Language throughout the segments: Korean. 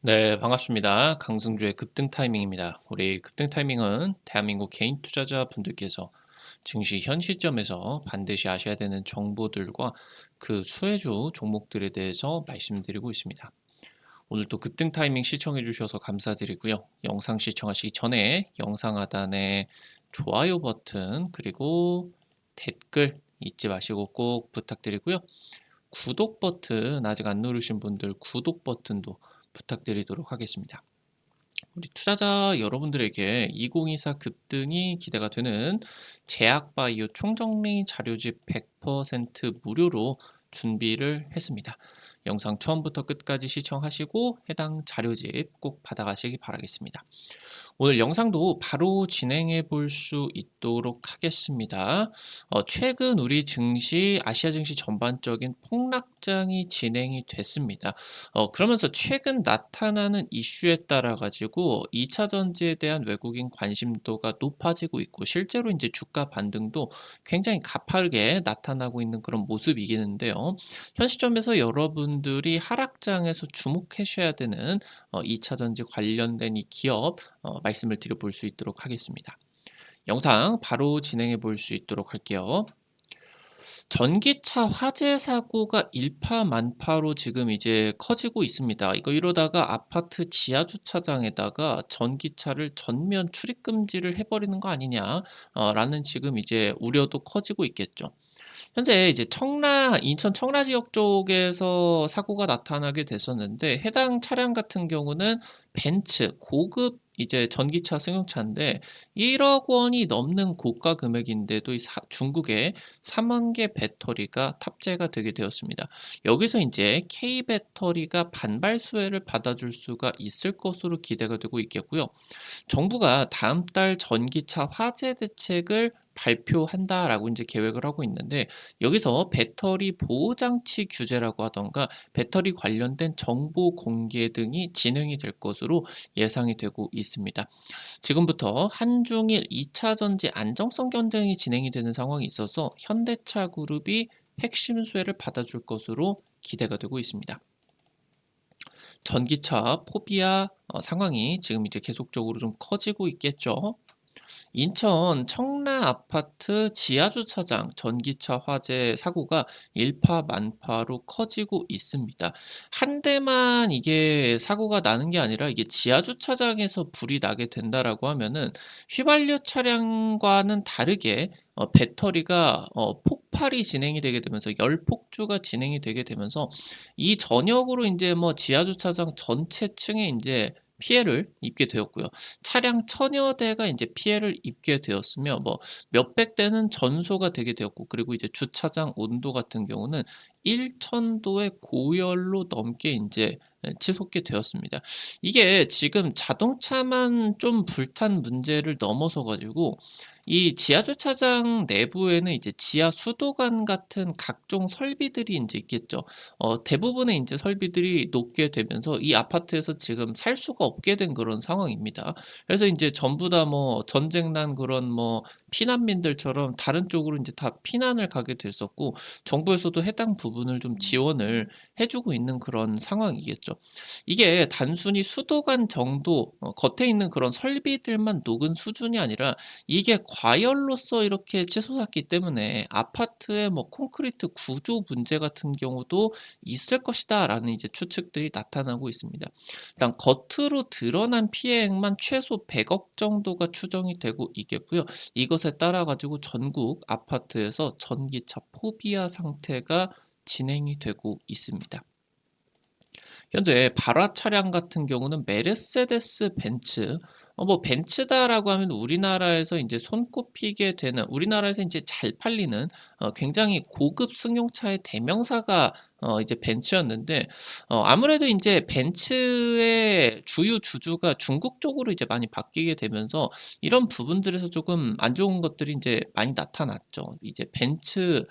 네, 반갑습니다. 강승주의 급등 타이밍입니다. 우리 급등 타이밍은 대한민국 개인 투자자 분들께서 증시 현 시점에서 반드시 아셔야 되는 정보들과 그 수혜주 종목들에 대해서 말씀드리고 있습니다. 오늘도 급등 타이밍 시청해 주셔서 감사드리고요. 영상 시청하시기 전에 영상 하단에 좋아요 버튼 그리고 댓글 잊지 마시고 꼭 부탁드리고요. 구독 버튼 아직 안 누르신 분들 구독 버튼도 부탁드리도록 하겠습니다. 우리 투자자 여러분들에게 2024 급등이 기대가 되는 제약바이오 총정리 자료집 100% 무료로 준비를 했습니다. 영상 처음부터 끝까지 시청하시고 해당 자료집 꼭 받아가시기 바라겠습니다. 오늘 영상도 바로 진행해 볼 수 있도록 하겠습니다. 최근 우리 증시, 아시아 증시 전반적인 폭락장이 진행이 됐습니다. 그러면서 최근 나타나는 이슈에 따라 가지고 2차 전지에 대한 외국인 관심도가 높아지고 있고 실제로 이제 주가 반등도 굉장히 가파르게 나타나고 있는 그런 모습이겠는데요. 현 시점에서 여러분들이 하락장에서 주목하셔야 되는 2차 전지 관련된 이 기업 말씀을 드려볼 수 있도록 하겠습니다. 영상 바로 진행해 볼 수 있도록 할게요. 전기차 화재 사고가 일파만파로 지금 이제 커지고 있습니다. 이러다가 아파트 지하 주차장에다가 전기차를 전면 출입 금지를 해버리는 거 아니냐, 라는 지금 이제 우려도 커지고 있겠죠. 현재 이제 인천 청라 지역 쪽에서 사고가 나타나게 됐었는데 해당 차량 같은 경우는 벤츠 고급 이제 전기차 승용차인데 1억 원이 넘는 고가 금액인데도 중국에 3만 개 배터리가 탑재가 되게 되었습니다. 여기서 이제 K 배터리가 반발 수혜를 받아줄 수가 있을 것으로 기대가 되고 있겠고요. 정부가 다음 달 전기차 화재 대책을 발표한다라고 이제 계획을 하고 있는데 여기서 배터리 보호 장치 규제라고 하던가 배터리 관련된 정보 공개 등이 진행이 될 것으로 예상이 되고 있습니다. 지금부터 한중일 2차 전지 안정성 경쟁이 진행이 되는 상황이 있어서 현대차 그룹이 핵심 수혜를 받아줄 것으로 기대가 되고 있습니다. 전기차 포비아 상황이 지금 이제 계속적으로 좀 커지고 있겠죠. 인천 청라 아파트 지하 주차장 전기차 화재 사고가 일파만파로 커지고 있습니다. 한 대만 이게 사고가 나는 게 아니라 이게 지하 주차장에서 불이 나게 된다라고 하면은 휘발유 차량과는 다르게 배터리가 폭발이 진행이 되게 되면서 열폭주가 진행이 되게 되면서 이 전역으로 인제 뭐 지하 주차장 전체 층에 인제 피해를 입게 되었고요. 차량 천여 대가 인제 피해를 입게 되었으며 뭐 몇백 대는 전소가 되게 되었고 그리고 이제 주차장 온도 같은 경우는 1,000 도의 고열로 넘게 인제 치솟게 되었습니다. 이게 지금 자동차만 좀 불탄 문제를 넘어서 가지고 이 지하 주차장 내부에는 이제 지하 수도관 같은 각종 설비들이 인제 있겠죠. 대부분의 인제 설비들이 녹게 되면서 이 아파트에서 지금 살 수가 없게 된 그런 상황입니다. 그래서 인제 전부 다 뭐 전쟁 난 그런 뭐 피난민들처럼 다른 쪽으로 인제 다 피난을 가게 됐었고 정부에서도 해당 부분을 좀 지원을 해 주고 있는 그런 상황이겠죠. 이게 단순히 수도관 정도 겉에 있는 그런 설비들만 녹은 수준이 아니라 이게 과열로서 이렇게 치솟았기 때문에 아파트의 뭐 콘크리트 구조 문제 같은 경우도 있을 것이다라는 이제 추측들이 나타나고 있습니다. 일단 겉으로 드러난 피해액만 최소 100억 정도가 추정이 되고 있겠고요. 이것에 따라 가지고 전국 아파트에서 전기차 포비아 상태가 진행이 되고 있습니다. 현재 발화 차량 같은 경우는 메르세데스 벤츠 뭐 벤츠다라고 하면 우리나라에서 인제 손꼽히게 되는 우리나라에서 인제 잘 팔리는 굉장히 고급 승용차의 대명사가 이제 벤츠였는데 아무래도 인제 벤츠의 주유 주주가 중국 쪽으로 이제 많이 바뀌게 되면서 이런 부분들에서 조금 안 좋은 것들이 인제 많이 나타났죠. 이제 벤츠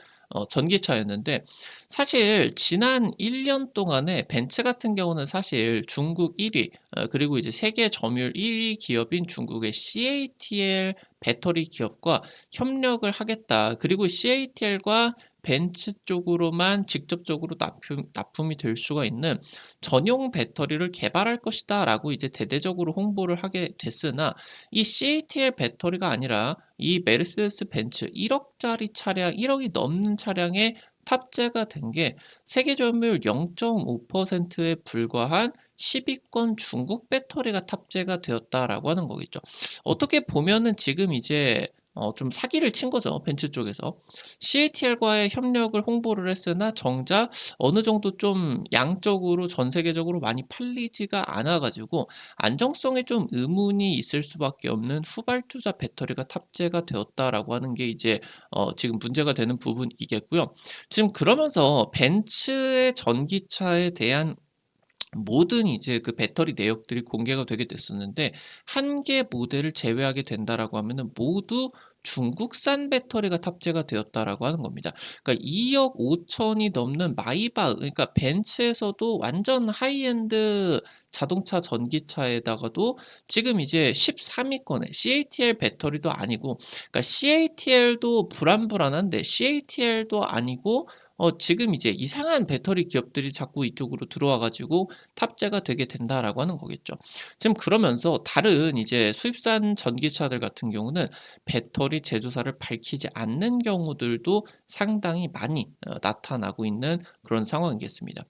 전기차였는데 사실 지난 1년 동안에 벤츠 같은 경우는 사실 중국 1위 그리고 이제 세계 점유율 1위 기업인 중국의 CATL 배터리 기업과 협력을 하겠다. 그리고 CATL과 벤츠 쪽으로만 직접적으로 납품이 될 수가 있는 전용 배터리를 개발할 것이다라고 이제 대대적으로 홍보를 하게 됐으나 이 CATL 배터리가 아니라 이 메르세데스 벤츠 1억 짜리 차량, 1억이 넘는 차량에 탑재가 된 게 세계 점유율 0.5%에 불과한 10위권 중국 배터리가 탑재가 되었다라고 하는 거겠죠. 어떻게 보면은 지금 이제 좀 사기를 친 거죠, 벤츠 쪽에서. CATL과의 협력을 홍보를 했으나 정작 어느 정도 좀 양적으로 전 세계적으로 많이 팔리지가 않아 가지고 안정성에 좀 의문이 있을 수밖에 없는 후발주자 배터리가 탑재가 되었다라고 하는 게 이제 지금 문제가 되는 부분이겠고요. 지금 그러면서 벤츠의 전기차에 대한 모든 이제 그 배터리 내역들이 공개가 되게 됐었는데 한 개 모델을 제외하게 된다라고 하면은 모두 중국산 배터리가 탑재가 되었다라고 하는 겁니다. 그러니까 2억 5천이 넘는 마이바흐, 그러니까 벤츠에서도 완전 하이엔드 자동차 전기차에다가도 지금 이제 13위권에 CATL 배터리도 아니고, 그러니까 CATL도 불안불안한데 CATL도 아니고 지금 이제 이상한 배터리 기업들이 자꾸 이쪽으로 들어와 가지고 탑재가 되게 된다라고 하는 거겠죠. 지금 그러면서 다른 이제 수입산 전기차들 같은 경우는 배터리 제조사를 밝히지 않는 경우들도 상당히 많이 나타나고 있는 그런 상황이겠습니다.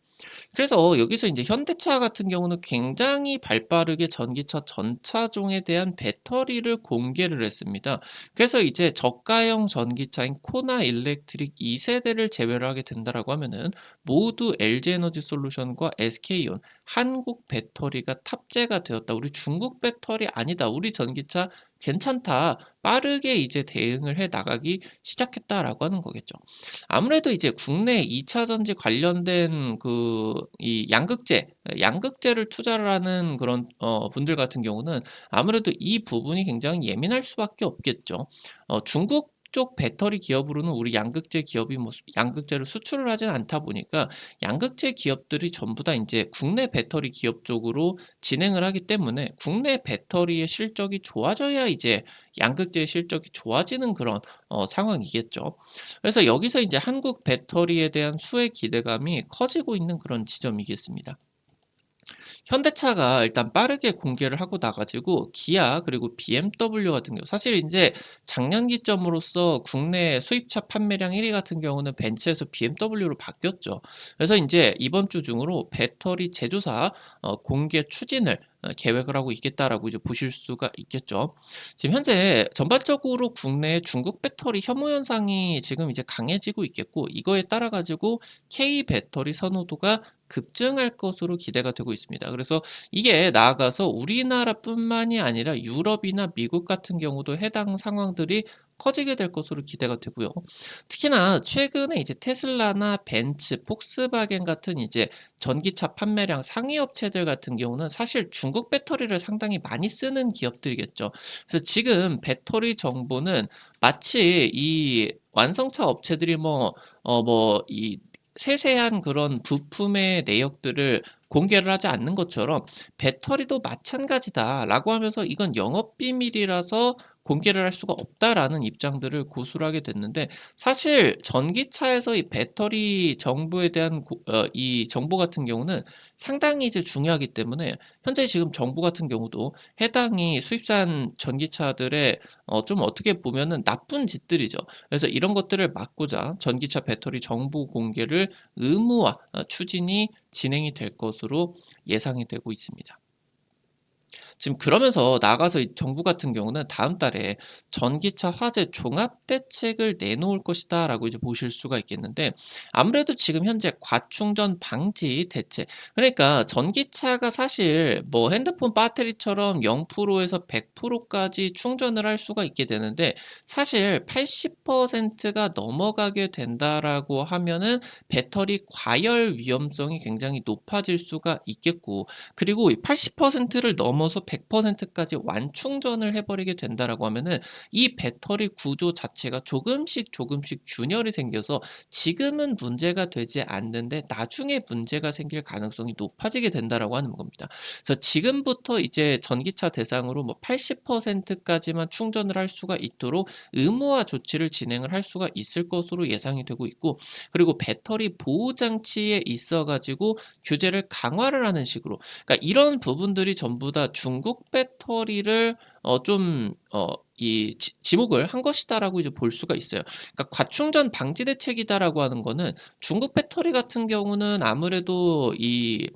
그래서 여기서 이제 현대차 같은 경우는 굉장히 발빠르게 전기차 전 차종에 대한 배터리를 공개를 했습니다. 그래서 이제 저가형 전기차인 코나 일렉트릭 2세대를 제외를 하게 된다라고 하면은 모두 LG에너지 솔루션과 SK온, 한국 배터리가 탑재가 되었다. 우리 중국 배터리 아니다. 우리 전기차 괜찮다. 빠르게 이제 대응을 해 나가기 시작했다라고 하는 거겠죠. 아무래도 이제 국내 2차 전지 관련된 이 양극재를 투자를 하는 그런 분들 같은 경우는 아무래도 이 부분이 굉장히 예민할 수밖에 없겠죠. 중국 쪽 배터리 기업으로는 우리 양극재 기업이 뭐 양극재를 수출을 하진 않다 보니까 양극재 기업들이 전부 다 인제 국내 배터리 기업 쪽으로 진행을 하기 때문에 국내 배터리의 실적이 좋아져야 이제 양극재의 실적이 좋아지는 그런 상황이겠죠. 그래서 여기서 인제 한국 배터리에 대한 수혜 기대감이 커지고 있는 그런 지점이겠습니다. 현대차가 일단 빠르게 공개를 하고 나 가지고 기아 그리고 BMW 같은 경우 사실 인제 작년 기점으로서 국내 수입차 판매량 1위 같은 경우는 벤츠에서 BMW로 바뀌었죠. 그래서 인제 이번 주 중으로 배터리 제조사 공개 추진을 계획을 하고 있겠다라고 이제 보실 수가 있겠죠. 지금 현재 전반적으로 국내에 중국 배터리 혐오 현상이 지금 이제 강해지고 있겠고 이거에 따라 가지고 K 배터리 선호도가 급증할 것으로 기대가 되고 있습니다. 그래서 이게 나아가서 우리나라뿐만이 아니라 유럽이나 미국 같은 경우도 해당 상황들이 커지게 될 것으로 기대가 되고요. 특히나 최근에 이제 테슬라나 벤츠, 폭스바겐 같은 이제 전기차 판매량 상위 업체들 같은 경우는 사실 중국 배터리를 상당히 많이 쓰는 기업들이겠죠. 그래서 지금 배터리 정보는 마치 이 완성차 업체들이 이 세세한 그런 부품의 내역들을 공개를 하지 않는 것처럼 "배터리도 마찬가지다."라고 하면서 "이건 영업 비밀이라서 공개를 할 수가 없다."라는 입장들을 고수를 하게 됐는데 사실 전기차에서 이 배터리 정보에 대한 이 정보 같은 경우는 상당히 이제 중요하기 때문에 현재 지금 정부 같은 경우도 해당이 수입산 전기차들의 좀 어떻게 보면은 나쁜 짓들이죠. 그래서 이런 것들을 막고자 전기차 배터리 정보 공개를 의무화 추진이 진행이 될 것으로 예상이 되고 있습니다. 지금 그러면서 나아가서 이 정부 같은 경우는 다음 달에 "전기차 화재 종합 대책을 내놓을 것이다."라고 이제 보실 수가 있겠는데 아무래도 지금 현재 과충전 방지 대책, 그러니까 전기차가 사실 뭐 핸드폰 배터리처럼 0% 에서 100% 까지 충전을 할 수가 있게 되는데 사실 80%가 넘어가게 된다라고 하면은 배터리 과열 위험성이 굉장히 높아질 수가 있겠고, 그리고 이 80%를 넘어서 100%까지 완충전을 해 버리게 된다라고 하면은 이 배터리 구조 자체가 조금씩 균열이 생겨서 지금은 문제가 되지 않는데 나중에 문제가 생길 가능성이 높아지게 된다라고 하는 겁니다. 그래서 지금부터 이제 전기차 대상으로 뭐 80% 까지만 충전을 할 수가 있도록 의무화 조치를 진행을 할 수가 있을 것으로 예상이 되고 있고, 그리고 배터리 보호 장치에 있어 가지고 규제를 강화를 하는 식으로, 그러니까 이런 부분들이 전부 다 중국 배터리를 좀 이 지목을 한 것이다라고 이제 볼 수가 있어요. 그러니까 과충전 방지 대책이다라고 하는 거는 중국 배터리 같은 경우는 아무래도 이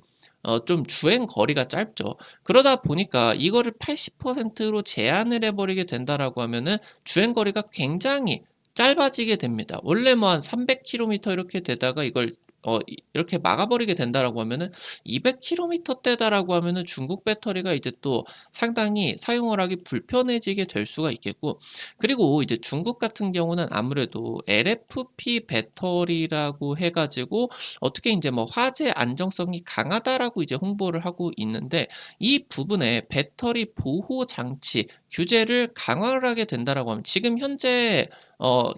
좀 주행 거리가 짧죠. 그러다 보니까 이거를 80%로 제한을 해 버리게 된다라고 하면은 주행 거리가 굉장히 짧아지게 됩니다. 원래 뭐 한 300 킬로미터 이렇게 되다가 이걸 이렇게 막아 버리게 된다라고 하면은 200 킬로미터대다라고 하면은 중국 배터리가 이제 또 상당히 사용을 하기 불편해지게 될 수가 있겠고, 그리고 이제 중국 같은 경우는 아무래도 LFP 배터리라고 해 가지고 어떻게 인제 뭐 "화재 안정성이 강하다."라고 이제 홍보를 하고 있는데, 이 부분에 배터리 보호 장치 규제를 강화를 하게 된다라고 하면 지금 현재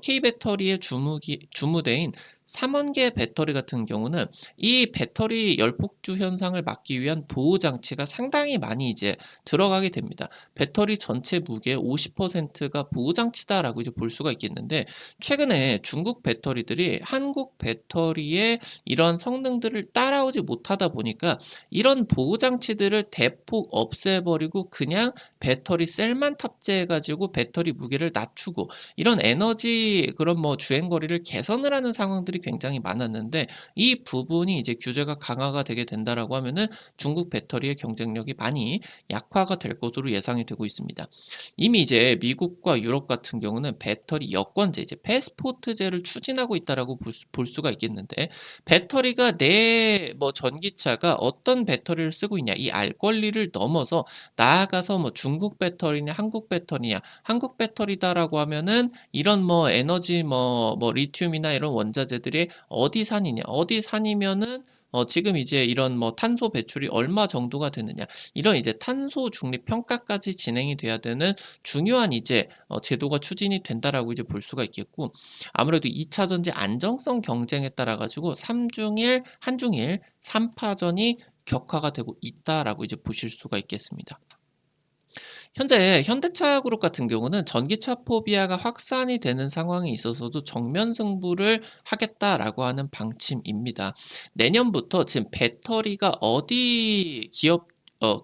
K배터리의 주무대인 삼원계 배터리 같은 경우는 이 배터리 열폭주 현상을 막기 위한 보호 장치가 상당히 많이 이제 들어가게 됩니다. 배터리 전체 무게의 50%가 보호 장치다라고 이제 볼 수가 있겠는데, 최근에 중국 배터리들이 한국 배터리의 이런 성능들을 따라오지 못하다 보니까 이런 보호 장치들을 대폭 없애버리고 그냥 배터리 셀만 탑재해 가지고 배터리 무게를 낮추고 이런 에너지 그런 뭐 주행 거리를 개선을 하는 상황들이 굉장히 많았는데, 이 부분이 이제 규제가 강화가 되게 된다라고 하면은 중국 배터리의 경쟁력이 많이 약화가 될 것으로 예상이 되고 있습니다. 이미 이제 미국과 유럽 같은 경우는 배터리 여권제, 이제 패스포트제를 추진하고 있다라고 볼 수가 있겠는데, 배터리가 내 뭐 전기차가 어떤 배터리를 쓰고 있냐 이 알 권리를 넘어서 나아가서 뭐 중국 배터리냐 한국 배터리냐, 한국 배터리다라고 하면은 이런 뭐 에너지 뭐 리튬이나 이런 원자재들이 어디 산이냐, 어디 산이면은 지금 이제 이런 뭐 탄소 배출이 얼마 정도가 되느냐, 이런 이제 탄소 중립 평가까지 진행이 돼야 되는 중요한 이제 제도가 추진이 된다라고 이제 볼 수가 있겠고, 아무래도 2차 전지 안정성 경쟁에 따라 가지고 삼중일, 한중일 3 파전이 격화가 되고 있다라고 이제 보실 수가 있겠습니다. 현재 현대차 그룹 같은 경우는 전기차 포비아가 확산이 되는 상황에 있어서도 정면 승부를 하겠다라고 하는 방침입니다. 내년부터 지금 배터리가 어디 기업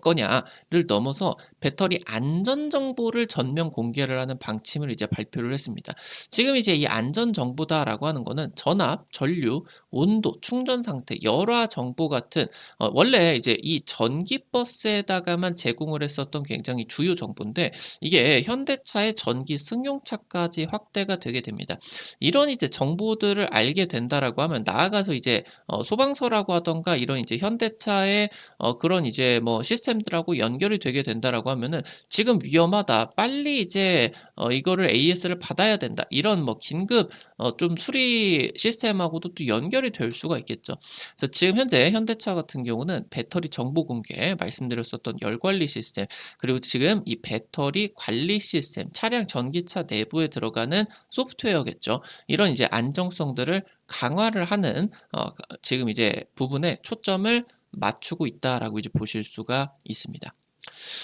거냐를 넘어서 배터리 안전 정보를 전면 공개를 하는 방침을 이제 발표를 했습니다. 지금 이제 이 안전 정보다라고 하는 거는 전압, 전류, 온도, 충전 상태, 열화 정보 같은 원래 이제 이 전기 버스에다가만 제공을 했었던 굉장히 주요 정보인데, 이게 현대차의 전기 승용차까지 확대가 되게 됩니다. 이런 이제 정보들을 알게 된다라고 하면 나아가서 이제 소방서라고 하던가 이런 이제 현대차의 그런 이제 뭐 시스템들하고 연결이 되게 된다라고 하면은 "지금 위험하다. 빨리 이제 이거를 AS를 받아야 된다." 이런 뭐 긴급 좀 수리 시스템하고도 또 연결이 될 수가 있겠죠. 그래서 지금 현재 현대차 같은 경우는 배터리 정보 공개, 말씀드렸었던 열 관리 시스템, 그리고 지금 이 배터리 관리 시스템, 차량 전기차 내부에 들어가는 소프트웨어겠죠. 이런 이제 안정성들을 강화를 하는 지금 이제 부분에 초점을 맞추고 있다라고 이제 보실 수가 있습니다.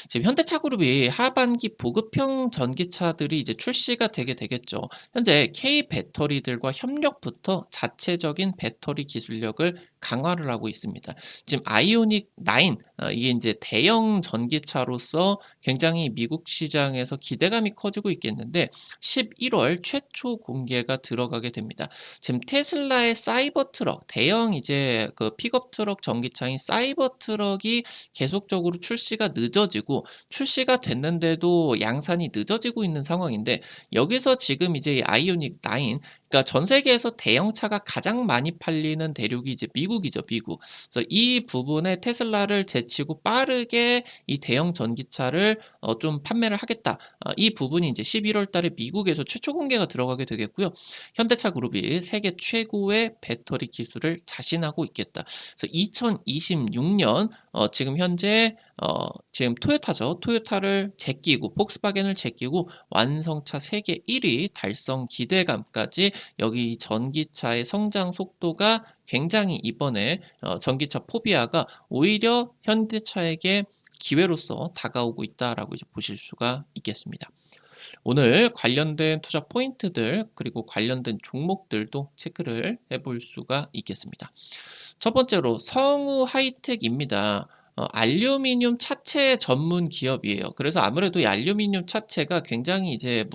지금 현대차 그룹이 하반기 보급형 전기차들이 이제 출시가 되게 되겠죠. 현재 K 배터리들과 협력부터 자체적인 배터리 기술력을 강화를 하고 있습니다. 지금 아이오닉 9 이게 인제 대형 전기차로서 굉장히 미국 시장에서 기대감이 커지고 있겠는데, 11월 최초 공개가 들어가게 됩니다. 지금 테슬라의 사이버 트럭, 대형 이제 그 픽업 트럭 전기차인 사이버 트럭이 계속적으로 출시가 늦어지고, 출시가 됐는데도 양산이 늦어지고 있는 상황인데, 여기서 지금 이제 이 아이오닉 9, 그러니까 전 세계에서 대형차가 가장 많이 팔리는 대륙이 이제 미국이죠, 미국. 그래서 이 부분에 테슬라를 제치고 빠르게 이 대형 전기차를 좀 판매를 하겠다. 이 부분이 이제 11월 달에 미국에서 최초 공개가 들어가게 되겠고요. 현대차 그룹이 세계 최고의 배터리 기술을 자신하고 있겠다. 그래서 2026년 지금 현재 지금 토요타죠. 토요타를 제끼고 폭스바겐을 제끼고 완성차 세계 1위 달성 기대감까지 여기 전기차의 성장 속도가 굉장히 이번에 전기차 포비아가 오히려 현대차에게 기회로서 다가오고 있다라고 이제 보실 수가 있겠습니다. 오늘 관련된 투자 포인트들 그리고 관련된 종목들도 체크를 해볼 수가 있겠습니다. 첫 번째로 성우 하이텍입니다. 알루미늄 차체 전문 기업이에요. 그래서 아무래도 이 알루미늄 차체가 굉장히 이제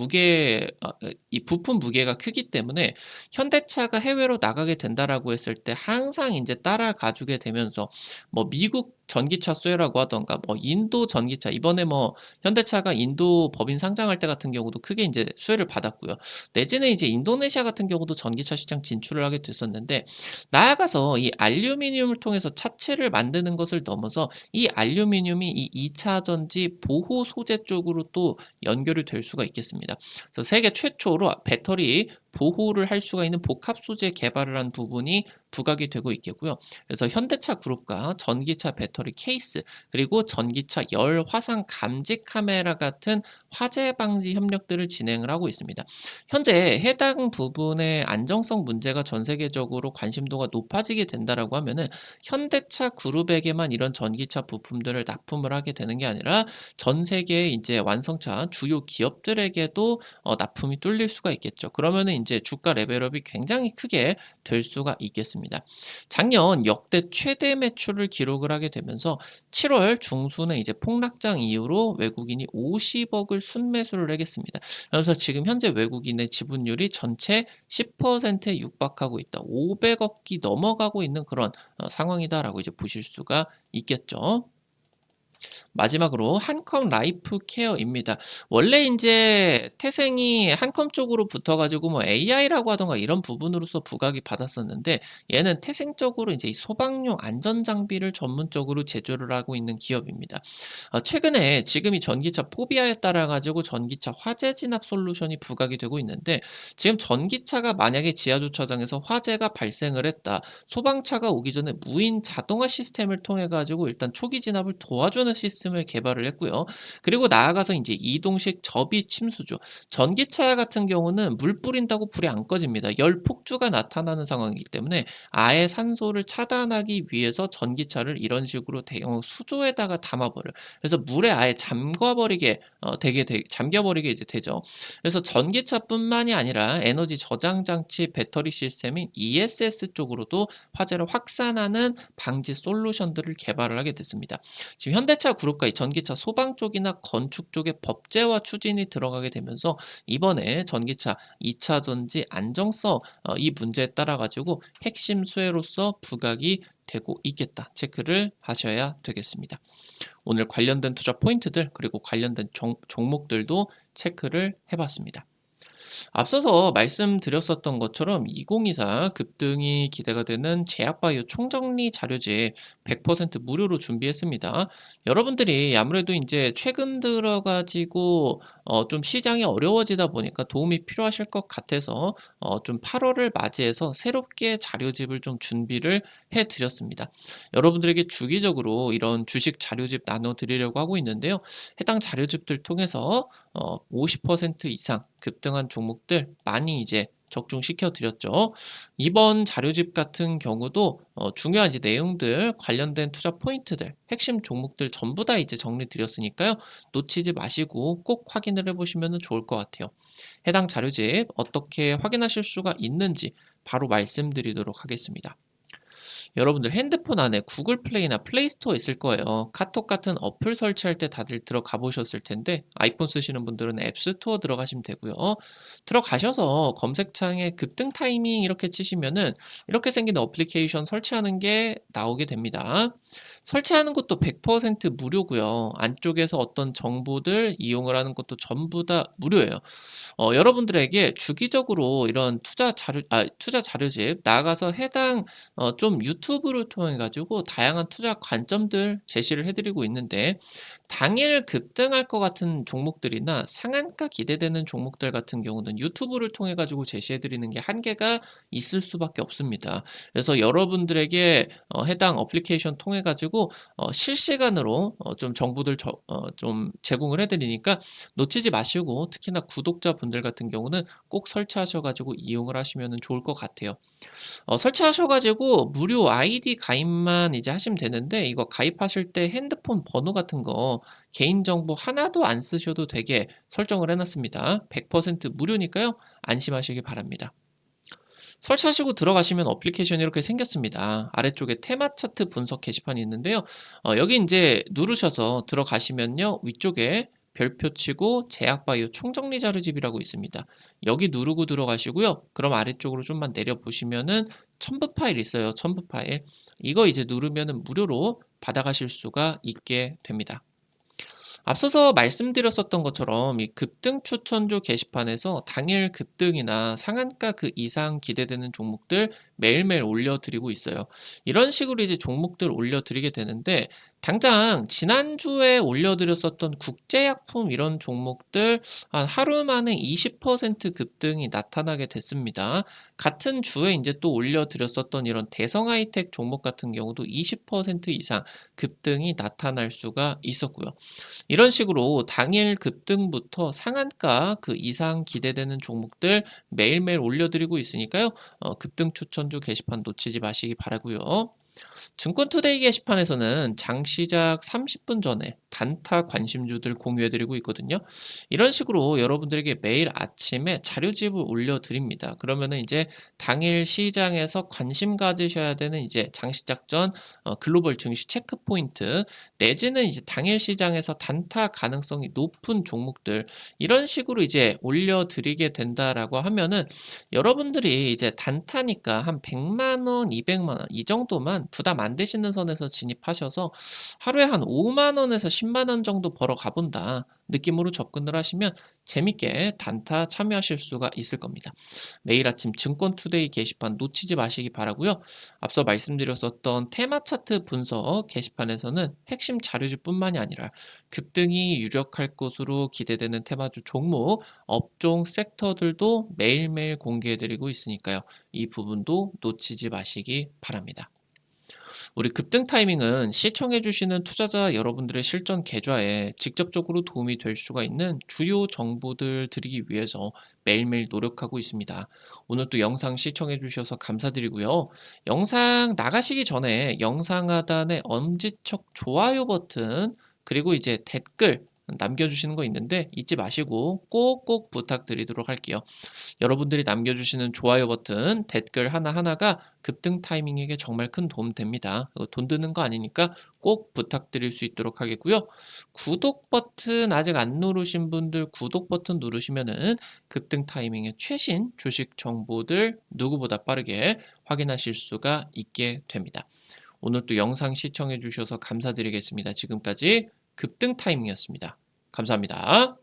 이 부품 무게가 크기 때문에 현대차가 해외로 나가게 된다라고 했을 때 항상 이제 따라가 주게 되면서 뭐 미국 전기차 쇠라고 하던가 뭐 인도 전기차 이번에 뭐 현대차가 인도 법인 상장할 때 같은 경우도 크게 이제 수혜를 받았고요. 내지는 이제 인도네시아 같은 경우도 전기차 시장 진출을 하게 됐었는데 나아가서 이 알루미늄을 통해서 차체를 만드는 것을 넘어서 이 알루미늄이 이 2차 전지 보호 소재 쪽으로 또 연결이 될 수가 있겠습니다. 그래서 세계 최초로 배터리 보호를 할 수가 있는 복합 소재 개발을 한 부분이 부각이 되고 있겠고요. 그래서 현대차 그룹과 전기차 배터리 케이스 그리고 전기차 열 화상 감지 카메라 같은 화재 방지 협력들을 진행을 하고 있습니다. 현재 해당 부분의 안정성 문제가 전 세계적으로 관심도가 높아지게 된다라고 하면은 현대차 그룹에게만 이런 전기차 부품들을 납품을 하게 되는 게 아니라 전 세계의 이제 완성차 주요 기업들에게도 납품이 뚫릴 수가 있겠죠. 그러면은 인제 주가 레벨업이 굉장히 크게 될 수가 있겠습니다. 작년 역대 최대 매출을 기록을 하게 되면서 7월 중순에 이제 폭락장 이후로 외국인이 50억을 순매수를 하겠습니다. 그러면서 지금 현재 외국인의 지분율이 전체 10%에 육박하고 있다. 500억이 넘어가고 있는 그런 상황이다라고 이제 보실 수가 있겠죠. 마지막으로 한컴 라이프 케어입니다. 원래 인제 태생이 한컴 쪽으로 붙어 가지고 뭐 AI라고 하던가 이런 부분으로서 부각이 받았었는데 얘는 태생적으로 인제 이 소방용 안전 장비를 전문적으로 제조를 하고 있는 기업입니다. 최근에 지금 이 전기차 포비아에 따라 가지고 전기차 화재 진압 솔루션이 부각이 되고 있는데 지금 전기차가 만약에 지하 주차장에서 화재가 발생을 했다. 소방차가 오기 전에 무인 자동화 시스템을 통해 가지고 일단 초기 진압을 도와주는 시스템을 개발을 했고요. 그리고 나아가서 인제 이동식 접이 침수조. 전기차 같은 경우는 물 뿌린다고 불이 안 꺼집니다. 열 폭주가 나타나는 상황이기 때문에 아예 산소를 차단하기 위해서 전기차를 이런 식으로 대형 수조에다가 담아 버려요. 그래서 물에 아예 잠겨 버리게 이제 되죠. 그래서 전기차뿐만이 아니라 에너지 저장 장치 배터리 시스템인 ESS 쪽으로도 화재를 확산하는 방지 솔루션들을 개발을 하게 됐습니다. 지금 현대차 그룹과 이 전기차 소방 쪽이나 건축 쪽에 법제화 추진이 들어가게 되면서 이번에 전기차 2차 전지 안정성 이 문제에 따라 가지고 핵심 수혜로서 부각이 되고 있겠다. 체크를 하셔야 되겠습니다. 오늘 관련된 투자 포인트들 그리고 관련된 종목들도 체크를 해 봤습니다. 앞서서 말씀드렸었던 것처럼 2024 급등이 기대가 되는 제약바이오 총정리 자료집 100% 무료로 준비했습니다. 여러분들이 아무래도 인제 최근 들어 가지고 좀 시장이 어려워지다 보니까 도움이 필요하실 것 같아서 좀 8월을 맞이해서 새롭게 자료집을 좀 준비를 해 드렸습니다. 여러분들에게 주기적으로 이런 주식 자료집 나눠 드리려고 하고 있는데요. 해당 자료집들 통해서 50% 이상 급등한 종목들 많이 이제 적중시켜 드렸죠. 이번 자료집 같은 경우도 중요한 이제 내용들 관련된 투자 포인트들 핵심 종목들 전부 다 이제 정리 드렸으니까요. 놓치지 마시고 꼭 확인을 해 보시면 좋을 것 같아요. 해당 자료집 어떻게 확인하실 수가 있는지 바로 말씀드리도록 하겠습니다. 여러분들 핸드폰 안에 구글 플레이나 플레이 스토어 있을 거예요. 카톡 같은 어플 설치할 때 다들 들어가 보셨을 텐데 아이폰 쓰시는 분들은 앱 스토어 들어가시면 되고요. 들어가셔서 검색창에 급등 타이밍 이렇게 치시면은 이렇게 생긴 어플리케이션 설치하는 게 나오게 됩니다. 설치하는 것도 100% 무료고요. 안쪽에서 어떤 정보들 이용을 하는 것도 전부 다 무료예요. 여러분들에게 주기적으로 이런 투자 자료집 나가서 해당 좀 유튜브를 통해 가지고 다양한 투자 관점들 제시를 해 드리고 있는데 당일 급등할 것 같은 종목들이나 상한가 기대되는 종목들 같은 경우는 유튜브를 통해 가지고 제시해 드리는 게 한계가 있을 수밖에 없습니다. 그래서 여러분들에게 해당 어플리케이션 통해 가지고 실시간으로 좀 정보들 좀 제공을 해 드리니까 놓치지 마시고, 특히나 구독자분들 같은 경우는 꼭 설치하셔 가지고 이용을 하시면은 좋을 것 같아요. 설치하셔 가지고 무료 아이디 가입만 이제 하시면 되는데, 이거 가입하실 때 핸드폰 번호 같은 거 개인정보 하나도 안 쓰셔도 되게 설정을 해 놨습니다. 100% 무료니까요. 안심하시기 바랍니다. 설치하시고 들어가시면 어플리케이션이 이렇게 생겼습니다. 아래쪽에 테마 차트 분석 게시판이 있는데요. 여기 인제 누르셔서 들어가시면요, 위쪽에 별표 치고 제약 바이오 총정리 자료집이라고 있습니다. 여기 누르고 들어가시고요. 그럼 아래쪽으로 좀만 내려 보시면은 첨부 파일 있어요. 첨부 파일. 이거 이제 누르면은 무료로 받아가실 수가 있게 됩니다. 앞서서 말씀드렸었던 것처럼 이 급등 추천주 게시판에서 당일 급등이나 상한가 그 이상 기대되는 종목들 매일매일 올려드리고 있어요. 이런 식으로 이제 종목들 올려드리게 되는데, 당장 지난주에 올려드렸었던 국제약품 이런 종목들 한 하루 만에 20% 급등이 나타나게 됐습니다. 같은 주에 이제 또 올려드렸었던 이런 대성 하이텍 종목 같은 경우도 20% 이상 급등이 나타날 수가 있었고요. 이런 식으로 당일 급등부터 상한가 그 이상 기대되는 종목들 매일매일 올려드리고 있으니까요. 급등 추천주 게시판 놓치지 마시기 바라고요. 증권투데이 게시판에서는 장 시작 30분 전에 단타 관심주들 공유해드리고 있거든요. 이런 식으로 여러분들에게 매일 아침에 자료집을 올려드립니다. 그러면은 이제 당일 시장에서 관심 가지셔야 되는 이제 장 시작 전 글로벌 증시 체크 포인트, 내지는 이제 당일 시장에서 단타 가능성이 높은 종목들, 이런 식으로 이제 올려드리게 된다라고 하면은 여러분들이 이제 단타니까 한 100만 원, 200만 원 이 정도만 부담 안 되시는 선에서 진입하셔서 하루에 한 5만 원에서 10만 원 정도 벌어 가본다 느낌으로 접근을 하시면 재밌게 단타 참여하실 수가 있을 겁니다. 매일 아침 증권투데이 게시판 놓치지 마시기 바라고요. 앞서 말씀드렸었던 테마 차트 분석 게시판에서는 핵심 자료주뿐만이 아니라 급등이 유력할 것으로 기대되는 테마주 종목, 업종, 섹터들도 매일매일 공개해드리고 있으니까요. 이 부분도 놓치지 마시기 바랍니다. 우리 급등 타이밍은 시청해주시는 투자자 여러분들의 실전 계좌에 직접적으로 도움이 될 수가 있는 주요 정보들 드리기 위해서 매일매일 노력하고 있습니다. 오늘 또 영상 시청해주셔서 감사드리고요. 영상 나가시기 전에 영상 하단에 엄지척 좋아요 버튼, 그리고 이제 댓글 남겨주시는 거 있는데 잊지 마시고 꼭꼭 부탁드리도록 할게요. 여러분들이 남겨주시는 좋아요 버튼, 댓글 하나하나가 급등 타이밍에게 정말 큰 도움 됩니다. 돈 드는 거 아니니까 꼭 부탁드릴 수 있도록 하겠고요. 구독 버튼 아직 안 누르신 분들 구독 버튼 누르시면은 급등 타이밍의 최신 주식 정보들 누구보다 빠르게 확인하실 수가 있게 됩니다. 오늘 또 영상 시청해 주셔서 감사드리겠습니다. 지금까지 급등 타이밍이었습니다. 감사합니다.